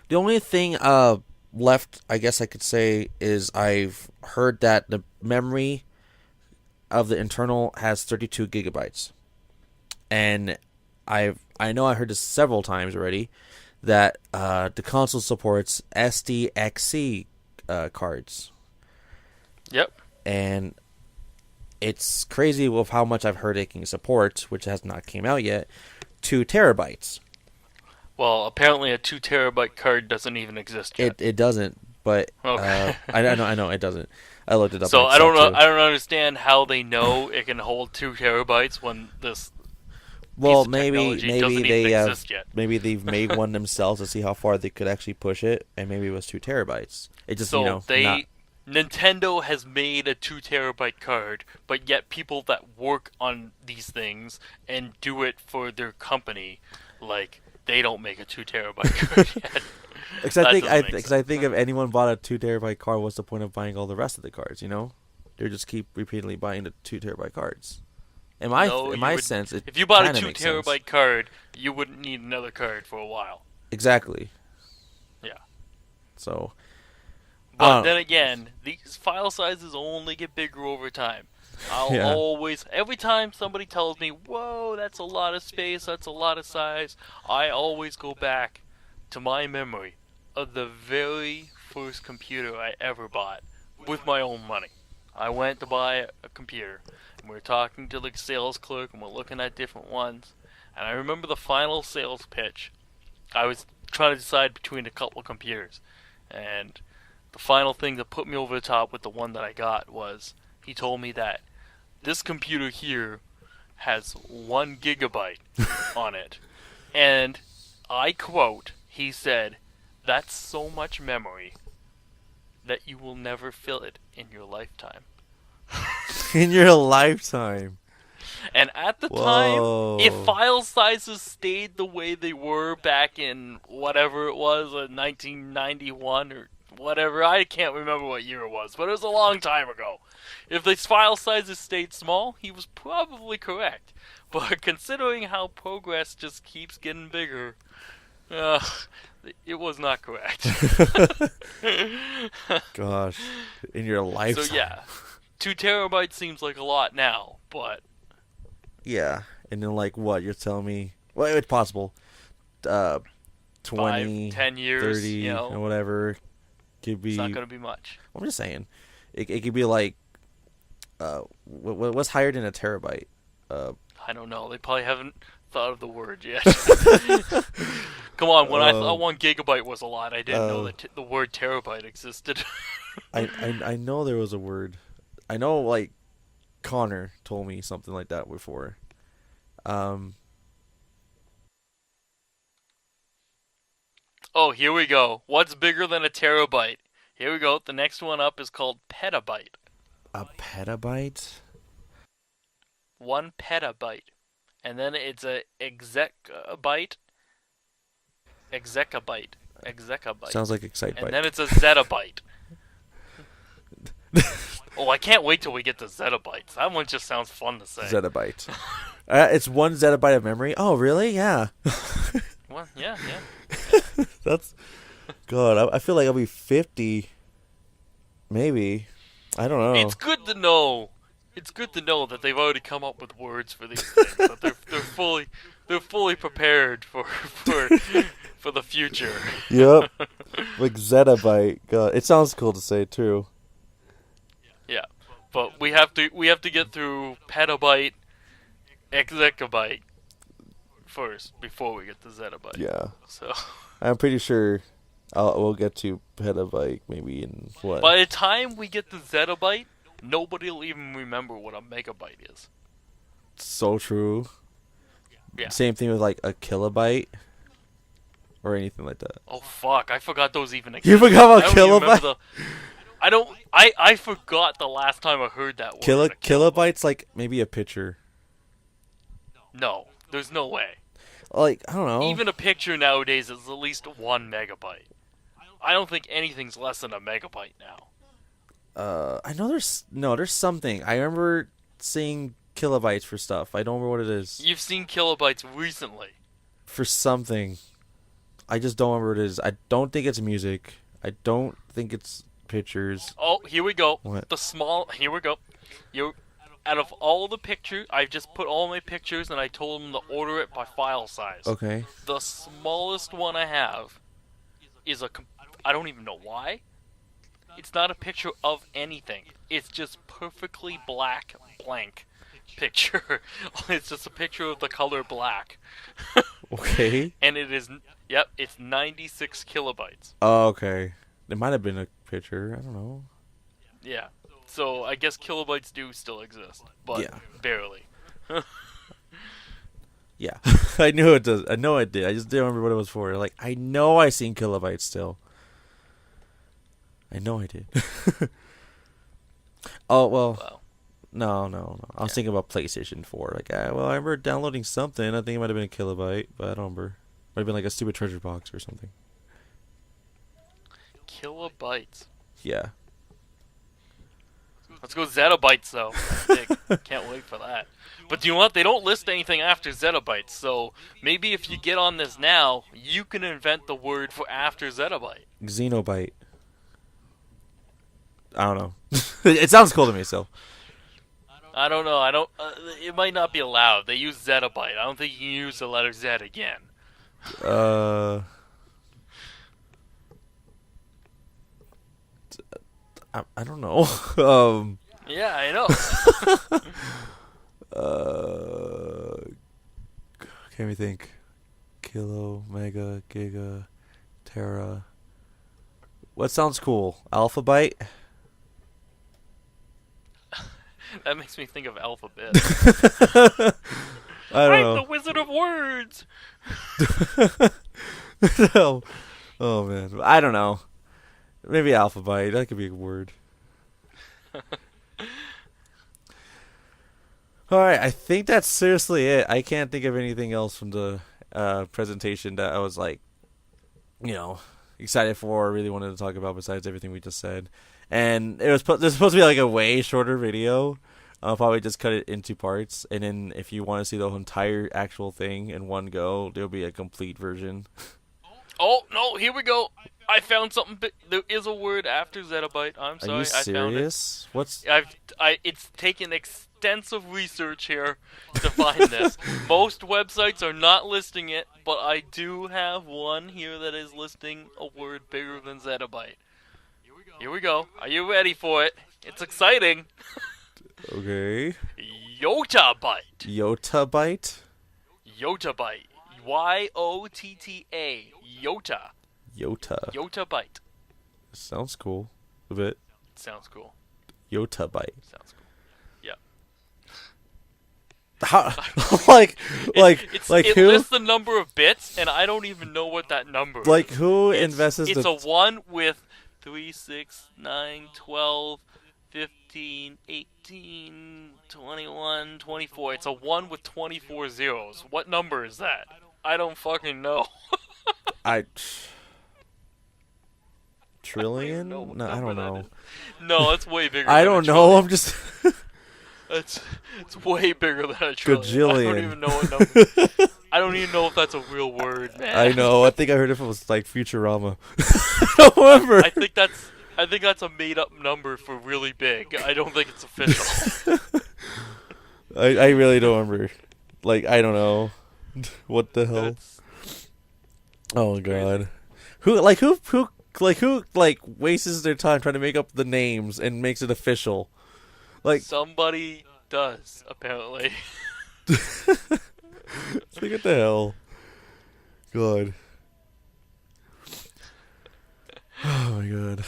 The only thing left, I guess I could say, is I've heard that the memory of the internal has 32 gigabytes, and I know I heard this several times already that the console supports SDXC cards, Yep. and it's crazy with how much I've heard it can support, which has not came out yet. 2 terabytes. Well, apparently a 2 terabyte card doesn't even exist yet. It doesn't, but Okay. I know it doesn't. I looked it up So I don't myself know. too. I don't understand how they know it can hold 2 terabytes when this piece Well, of maybe technology doesn't even exist yet. maybe they've made one themselves to see how far they could actually push it, and maybe it was 2 terabytes. It just So not Nintendo has made a 2 terabyte card, but yet people that work on these things and do it for their company, like they don't make a 2 terabyte card yet. because That doesn't make I think sense. if anyone bought a 2 terabyte card, what's the point of buying all the rest of the cards? They just keep repeatedly buying the 2 terabyte cards. No, In you my would. sense, it If you bought a kind of two makes sense. terabyte card, you wouldn't need another card for a while. Exactly. Yeah. So, But uh, then again, these file sizes only get bigger over time. I'll yeah, always, every time somebody tells me, whoa, that's a lot of space, that's a lot of size, I always go back to my memory of the very first computer I ever bought with my own money. I went to buy a computer, and we were talking to the sales clerk, and we're looking at different ones. And I remember the final sales pitch. I was trying to decide between a couple of computers, and the final thing that put me over the top with the one that I got was he told me that this computer here has 1 gigabyte on it. And I quote, he said, "That's so much memory that you will never fill it in your lifetime." in your lifetime. And at the time, if Whoa. file sizes stayed the way they were back in whatever it was, 1991 or whatever, I can't remember what year it was, but it was a long time ago. If the file sizes stayed small, he was probably correct. But considering how progress just keeps getting bigger, uh, it was not correct. Gosh, in your So lifetime. yeah, 2 terabytes seems like a lot now, but Yeah, and then like what you're telling me? Well, it's possible. Uh, five, 20, 10 years, 30, or whatever could it's not be. going to be much. I'm just saying, it could be like what's higher than a terabyte? Uh, I don't know. They probably haven't thought of the word yet. Come on, when I uh, thought 1 gigabyte was a lot, I didn't know uh, that the word terabyte existed. I know there was a word. I know like Connor told me something like that before. Um, Oh, here we go. What's bigger than a terabyte? Here we go. The next one up is called petabyte. a petabyte. 1 petabyte. And then it's a execabyte. Sounds like And Excitebike. then it's a zettabyte. Oh, I can't wait till we get to zettabytes. That one just sounds fun to say. Zettabyte. It's 1 zettabyte of memory. Oh, really? Yeah. Well, yeah, yeah, yeah. That's God. I feel like I'll be 50, maybe. I don't know. It's good to know. It's good to know that they've already come up with words for these things. That they're fully prepared for the future. Yep. Like zettabyte. God, it sounds cool to say too. Yeah, but we have to get through petabyte, exabyte first before we get to zettabyte. Yeah, So I'm pretty sure we'll get to petabyte maybe in what? by the time we get to zettabyte, nobody will even remember what a megabyte is. So true. Yeah. Same thing with like a kilobyte or anything like that. Oh fuck! I forgot those even You existed. forgot I about don't even remember kilobyte? the. I don't. I forgot the last time I heard that word. A kilobyte. Kilobytes like maybe a picture. No, there's no way. Like I don't know. Even a picture nowadays is at least 1 megabyte. I don't think anything's less than a megabyte now. I know there's something. I remember seeing kilobytes for stuff. I don't remember what it is. You've seen kilobytes recently. For something. I just don't remember what it is. I don't think it's music. I don't think it's pictures. Oh, here we go. What? Here we go. You, out of all the pictures, I just put all my pictures and I told them to order it by file size. Okay. The smallest one I have is I don't even know why. It's not a picture of anything. It's just perfectly black, blank picture. It's just a picture of the color black. Okay. And yep, it's 96 kilobytes. Oh, okay. It might have been a picture. I don't know. Yeah. So I guess kilobytes do still exist, but Yeah. barely. Yeah. I knew it does. I know it did. I just didn't remember what it was for. Like, I know I seen kilobytes still. I know I did. Oh, well. Wow. No. I was thinking about PlayStation 4. Like, well, I remember downloading something. I think it might have been a kilobyte, but I don't remember. Might have been like a stupid treasure box or something. Kilobytes. Yeah. Let's go zettabytes though. Big. Can't wait for that. But do you know what? They don't list anything after zettabytes, so maybe if you get on this now, you can invent the word for after zettabyte. Xenobyte. I don't know. It sounds cool to me, so. I don't know. I don't. It might not be allowed. They use zettabyte. I don't think you can use the letter Z again. Uh. I don't know. Yeah, I know. Can't we think? Kilo, mega, giga, tera. What sounds cool? Alphabet? That makes me think of alphabet. I don't I'm know. the Wizard of Words. No. Oh man, I don't know. Maybe alphabet. That could be a word. All right, I think that's seriously it. I can't think of anything else from the presentation that I was like, excited for or really wanted to talk about besides everything we just said. And it was there's supposed to be like a way shorter video. I'll probably just cut it into parts, and then if you want to see the entire actual thing in one go, there'll be a complete version. Oh no! Here we go. I found something. There is a word after zettabyte. I'm sorry. Are you I found it. serious? What's It's taken extensive research here to find this. Most websites are not listing it, but I do have one here that is listing a word bigger than zettabyte. Here we go. Are you ready for it? It's exciting. okay? Yottabyte. Yottabyte? Yottabyte. Y-O-T-T-A. Yotta. Yota. Yottabyte. Sounds cool. A bit. Sounds cool. Yottabyte. Sounds cool. Yeah. How, like it who? lists the number of bits, and I don't even know what that number is. Like who invests It's the? a 1 with 3, 6, 9, 12, 15, 18, 21, 24. It's a 1 with 24 zeros. What number is that? I don't fucking know. I. I Trillion? don't even know what No, I don't number that know. is. No, it's way bigger. I than don't a know. trillion. I'm just. It's way bigger than a trillion. Gajillion. I don't even know what number. I don't even know if that's a real word, man. I know. I think I heard if it was like Futurama. I don't remember. I think that's a made-up number for really big. I don't think it's official. I really don't remember. Like I don't know. What the hell? Oh god. Who wastes their time trying to make up the names and makes it official? Like Somebody does, apparently. It's like what the hell? God. Oh my god.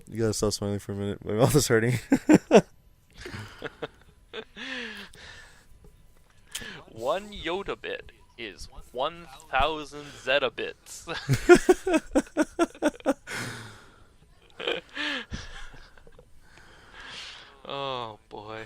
You gotta stop smiling for a minute. My mouth is hurting. One Yoda bit is 1,000 zetabits. Oh boy.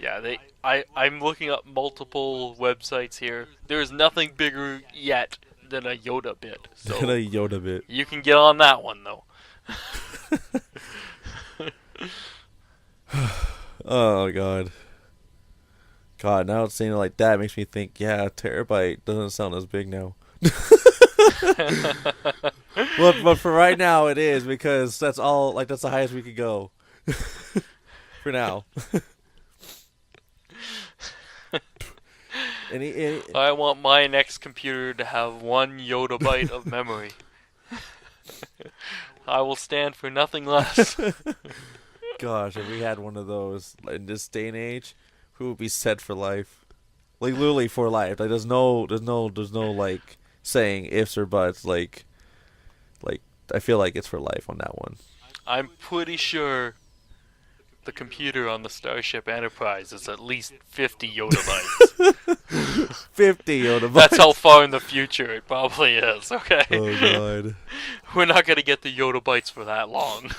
Yeah, I'm looking up multiple websites here. There's nothing bigger yet than a Yoda bit. So And a Yoda bit. you can get on that one though. Oh god. God, now it's saying it like that makes me think, yeah, a terabyte doesn't sound as big now. But for right now, it is because that's all. Like that's the highest we could go for now. Any I want my next computer to have 1 yottabyte of memory. I will stand for nothing less. gosh, if we had one of those in this day and age, who would be set for life? Like literally for life. Like there's no like saying ifs or buts. Like I feel like it's for life on that one. I'm pretty sure the computer on the Starship Enterprise is at least 50 yottabytes. 50 That's how yottabytes. far in the future it probably is, okay? Oh god. We're not going to get the yottabytes for that long.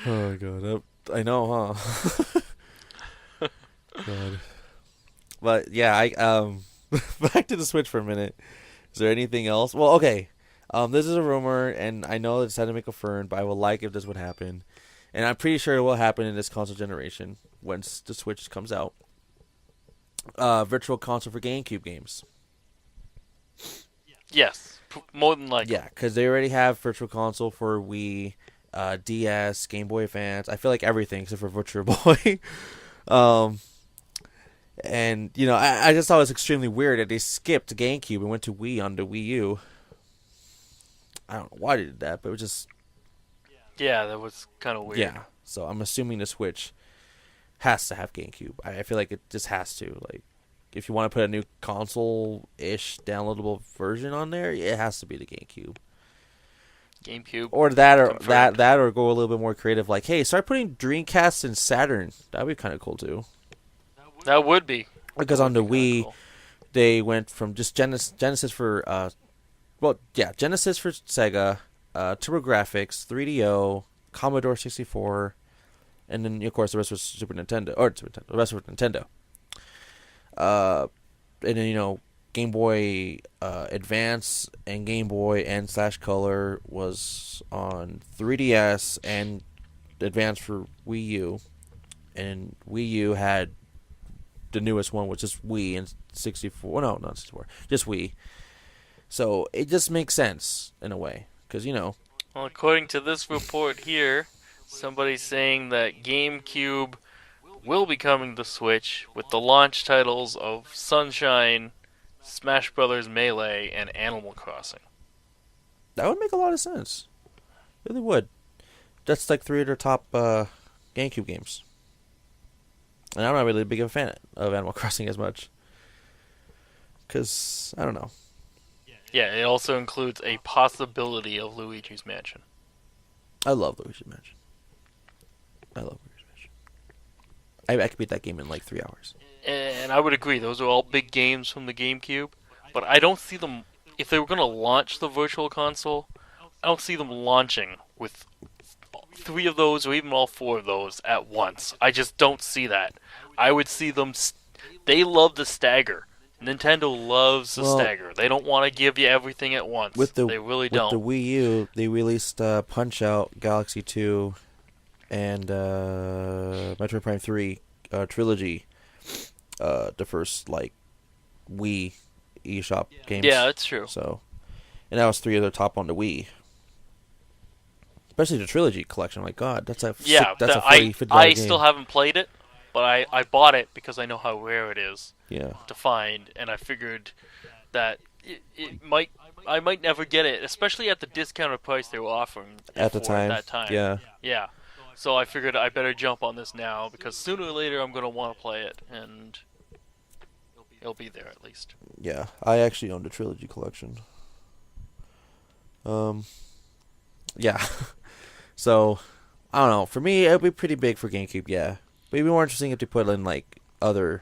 Oh god. I know, huh? God. But yeah, I back to the Switch for a minute. Is there anything else? Well, okay. This is a rumor, and I know it's had to make a confirmed, but I would like if this would happen, and I'm pretty sure it will happen in this console generation once the Switch comes out. Virtual console for GameCube games. Yes, more than likely. Yeah, because they already have Virtual Console for Wii, DS, Game Boy Advance. I feel like everything except for Virtual Boy. um, and I just thought it was extremely weird that they skipped GameCube and went to Wii on the Wii U. I don't know why they did that, but it was just Yeah, that was kind of weird. yeah. So I'm assuming the Switch has to have GameCube. I feel like it just has to. Like, if you want to put a new console-ish downloadable version on there, it has to be the GameCube. GameCube. Or that, or Confirmed. that, or go a little bit more creative. Like, hey, start putting Dreamcast and Saturn. That'd be kind of cool too. That would be. Because That on would the be kinda Wii, cool. they went from just Genesis for Genesis for Sega, TurboGrafx, 3DO, Commodore 64, and then of course the rest was Super Nintendo or Super Nintendo, the rest was Nintendo. And then Game Boy Advance and Game Boy and slash Color was on 3DS and Advance for Wii U, and Wii U had the newest one, which is Wii and 64. No, not 64, just Wii. So it just makes sense in a way, because Well, according to this report here, somebody's saying that GameCube will be coming to Switch with the launch titles of Sunshine, Smash Bros. Melee, and Animal Crossing. that would make a lot of sense. It really would. That's like three of their top GameCube games. And I'm not really big of a fan of Animal Crossing as much. Because, I don't know. Yeah, it also includes a possibility of Luigi's Mansion. I love Luigi's Mansion. I love Luigi's Mansion. I could beat that game in like 3 hours. And I would agree, those are all big games from the GameCube, but I don't see them, if they were going to launch the Virtual Console, I don't see them launching with 3 of those or even all 4 of those at once. I just don't see that. I would see them, they love the stagger. Nintendo loves the stagger. They don't want to give you everything at once. They really don't. With the Wii U, they released Punch Out, Galaxy 2, and Metroid Prime 3 trilogy. The first like Wii eShop games. Yeah, that's true. So, and that was 3 of the top on the Wii. Especially the trilogy collection. My God, that's a that's a $50 I game. still haven't played it, but I bought it because I know how rare it is Yeah. to find, and I figured that I might never get it, especially at the discounted price they were offering At the for time. that time. Yeah. Yeah. So I figured I better jump on this now because sooner or later I'm gonna want to play it, and it'll be there at least. Yeah. I actually own the trilogy collection. Yeah. So, I don't know. For me, it would be pretty big for GameCube, yeah. But it'd be more interesting if they put in, like, other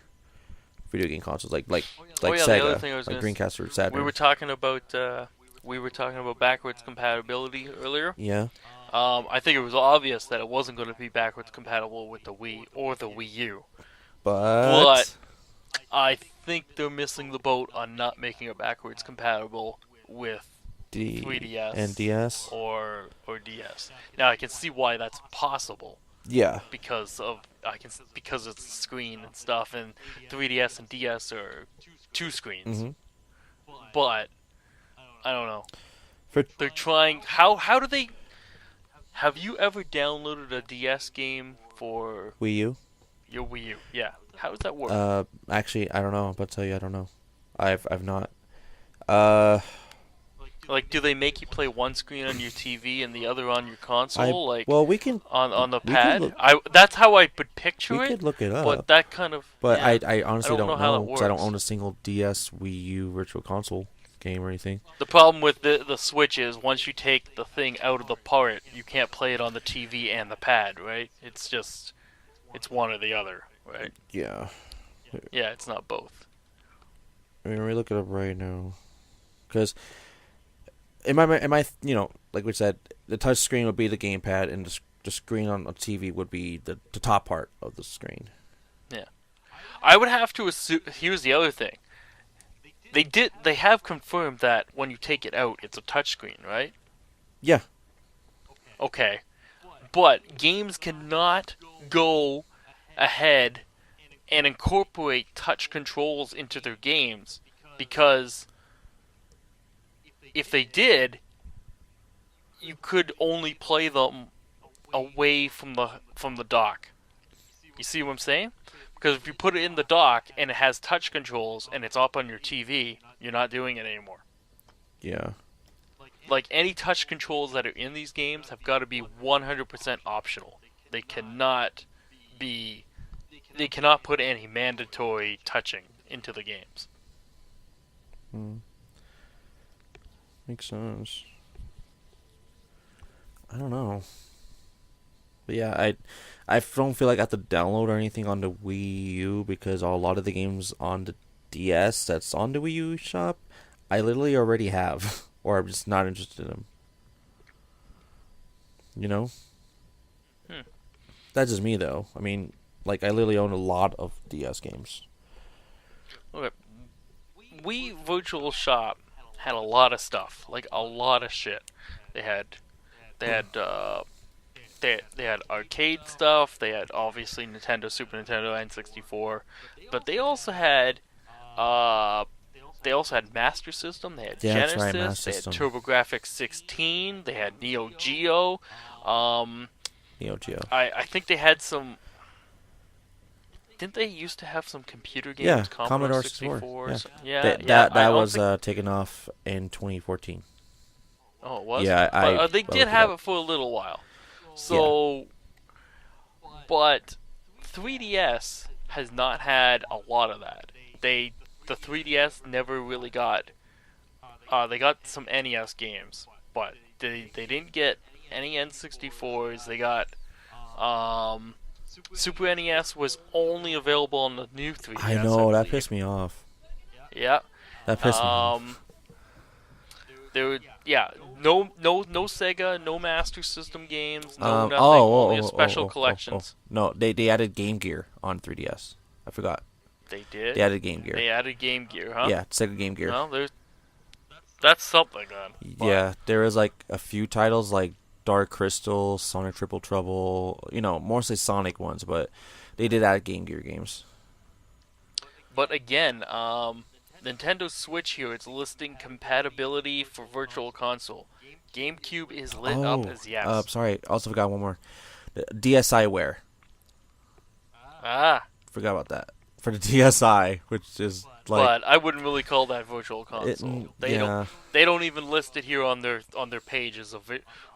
video game consoles, like Oh yeah, the other Sega, thing I was like gonna Dreamcast or Saturn. we were talking about backwards compatibility earlier. Yeah. I think it was obvious that it wasn't going to be backwards compatible with the Wii or the Wii U. But I think they're missing the boat on not making it backwards compatible with 3DS and DS. or DS. Now I can see why that's possible Yeah. because it's the screen and stuff, and 3DS and DS are 2 screens. Mhm. But I don't know. For They're trying. How do they? Have you ever downloaded a DS game for Wii U, your Wii U? Yeah. How does that work? actually, I don't know. I'm about to tell you, I don't know. I've not. Uh, Like, do they make you play one screen on your TV and the other on your I console, like well, on the we could pad? look I That's how I would we picture it, could look it but up, that kind of but yeah. I I honestly don't know don't how that know because I don't own works. a single DS, Wii U, Virtual Console game or anything. The problem with the Switch is once you take the thing out of the part, you can't play it on the TV and the pad, right? It's one or the other, right? Yeah, Yeah, it's not both. I mean, let me look it up right now. Because like we said, the touch screen would be the gamepad, and the screen on a TV would be the top part of the screen. Yeah. I would have to assume. Here's the other thing. They have confirmed that when you take it out, it's a touchscreen, right? Yeah, Okay. But games cannot go ahead and incorporate touch controls into their games because if they did, you could only play them away from the dock. You see what I'm saying? Because if you put it in the dock and it has touch controls and it's up on your TV, you're not doing it anymore. yeah. Like any touch controls that are in these games have got to be 100% optional. They cannot be they cannot put any mandatory touching into the games. Hmm. Makes sense. I don't know, but yeah, I don't feel like I have to download or anything on the Wii U because a lot of the games on the DS that's on the Wii U shop, I literally already have, or I'm just not interested in them. You know, Hmm. that's just me though. I mean, like I literally own a lot of DS games. Okay. Wii Virtual Shop had a lot of stuff, like a lot of shit. They had they had they had arcade stuff. They had obviously Nintendo, Super Nintendo, N64, but uh they also had Master System. They had Yeah, that's right, Genesis. Master They had System, TurboGrafx 16. They had Neo Geo. Um, Neo Geo. I think they had some. Didn't they used to have some computer Yeah, games, Commodore Commodore 64. 64? Yeah, Yeah, that yeah. that I that don't was think. taken off in 2014. Oh, it was. Yeah, But they I did looked it have up. it for a little while. Yeah, So, but 3DS has not had a lot of that. The 3DS never really got. They got some NES games, but they didn't get any N64s. They got um, Super NES was only available on the new I 3DS, I know that believe. pissed me off. Yeah. That pissed me Um, off. yeah, no Sega, no Master System games, no Oh, nothing. Only a oh, oh, oh, special oh, oh, oh. collections. No, they added Game Gear on 3DS. I forgot. They They did. added Game Gear. They added Game Gear, huh? Yeah, Sega Game Gear. Well, that's something then. But Yeah, there was like a few titles like Dark Crystal, Sonic Triple Trouble. Mostly Sonic ones, but they did add Game Gear games. again, Nintendo Switch here it's listing compatibility for Virtual Console. GameCube is lit up Oh, as yes. sorry. Also forgot one more. The DSiWare. Ah, Forgot about that. For the DSi, which is like but I wouldn't really call that Virtual Console. yeah. They don't even list it here on their pages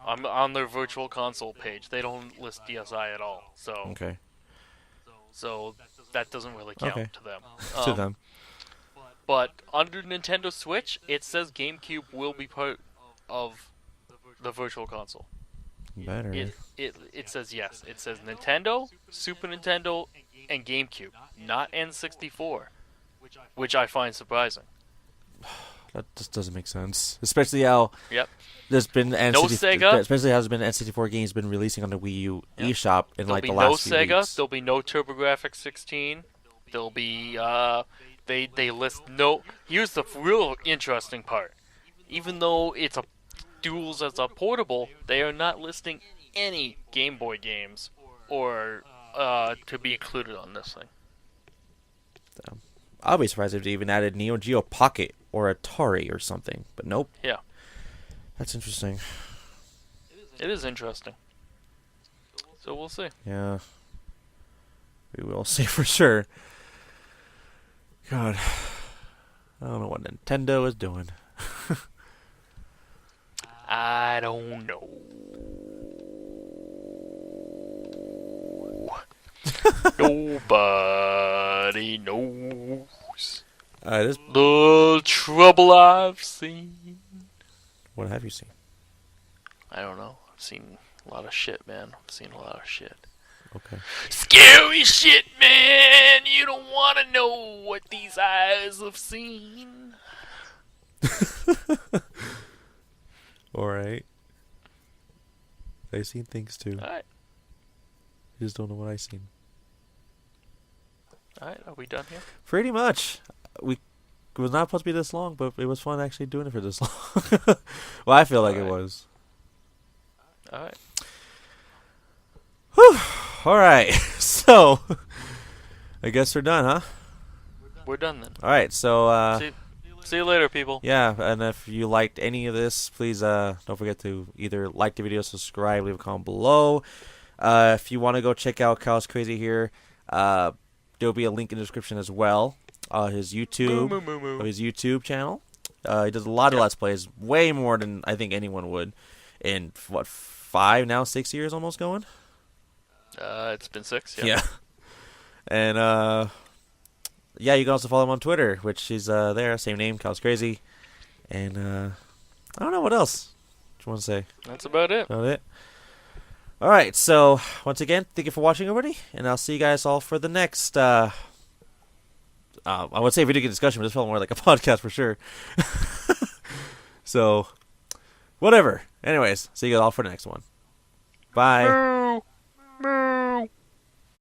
on their Virtual Console page. They don't list DSi at all. Okay. So that doesn't really Okay. count to them. To them. But under Nintendo Switch, it says GameCube will be part of the Virtual Console. Better. It says yes. It says Nintendo, Super Nintendo, and GameCube, not N64, which I find surprising. That just doesn't make sense. Especially how Yep. there's been No Sega. especially how there's been N64 games been releasing on the Wii U Yep. eShop in There'll like be the no last few Sega. weeks. There'll be no TurboGrafx 16. There'll be they list no. Here's the real interesting part. Even though it's a duels as a portable, they are not listing any Game Boy games or to be included on this thing. I'll be surprised if they even added Neo Geo Pocket or Atari or something. But nope. Yeah. That's interesting. It is interesting. So we'll see. Yeah. We will see for sure. God. I don't know what Nintendo is doing. I don't know. Nobody knows This, the trouble I've seen. what have you seen? I don't know. I've seen a lot of shit, man. I've seen a lot of shit. Okay. Scary shit, man. You don't want to know what these eyes have seen. Alright. I've seen things too. Alright. You just don't know what I've seen. Alright, are we done here? Pretty much. It was not supposed to be this long, but it was fun actually doing it for this long. Well, I feel like it was. Alright. Whew. Alright. So, I guess we're done, huh? We're done then. Alright, so, See you later, people. yeah, and if you liked any of this, please don't forget to either like the video, subscribe, leave a comment below. If you want to go check out Cowscrazy here, there'll be a link in the description as well. His YouTube channel. He does a lot of Let's Plays, way more than I think anyone would. In what, 6 years almost going? It's been 6, yeah. Yeah. And yeah, you can also follow him on Twitter, which is there, same name, Cowscrazy. And I don't know what else. What you want to say? That's about it. About it. All right, so once again, thank you for watching, everybody, and I'll see you guys all for the next. I would say video game discussion, but this felt more like a podcast for sure. So, whatever. Anyways, see you guys all for the next one. Bye.